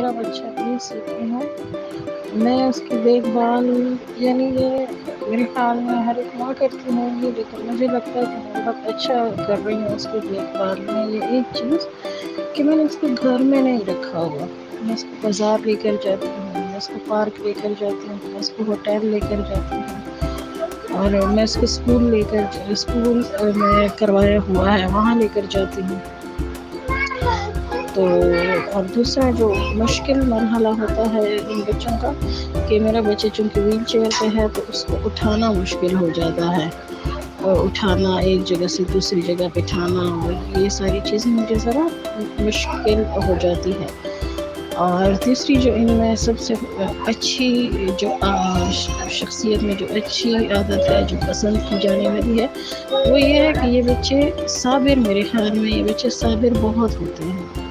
میرا بچہ پلیز سیکھتی ہوں میں اس کی دیکھ بھال، یعنی یہ میرے خیال میں ہر ایک ماں کرتی ہوں گی، لیکن مجھے لگتا ہے کہ میں بہت اچھا کر رہی ہوں اس کی دیکھ بھال میں۔ یہ ایک چیز کہ میں نے اس کو گھر میں نہیں رکھا ہوا، میں اس کو بازار لے کر جاتی ہوں، میں اس کو پارک لے کر جاتی ہوں، میں اس کو ہوٹل لے کر جاتی ہوں، اور میں اس کو اسکول میں کروایا ہوا ہے وہاں لے کر جاتی ہوں۔ تو اور دوسرا جو مشکل مرحلہ ہوتا ہے ان بچوں کا کہ میرا بچہ چونکہ ویل چیئر پہ ہے تو اس کو اٹھانا مشکل ہو جاتا ہے، اور اٹھانا ایک جگہ سے دوسری جگہ بٹھانا، اور یہ ساری چیزیں مجھے ذرا مشکل ہو جاتی ہے۔ اور تیسری جو ان میں سب سے اچھی جو شخصیت میں جو اچھی عادت ہے جو پسند کی جانے والی ہے وہ یہ ہے کہ یہ بچے صابر، میرے خیال میں یہ بچے صابر بہت ہوتے ہیں۔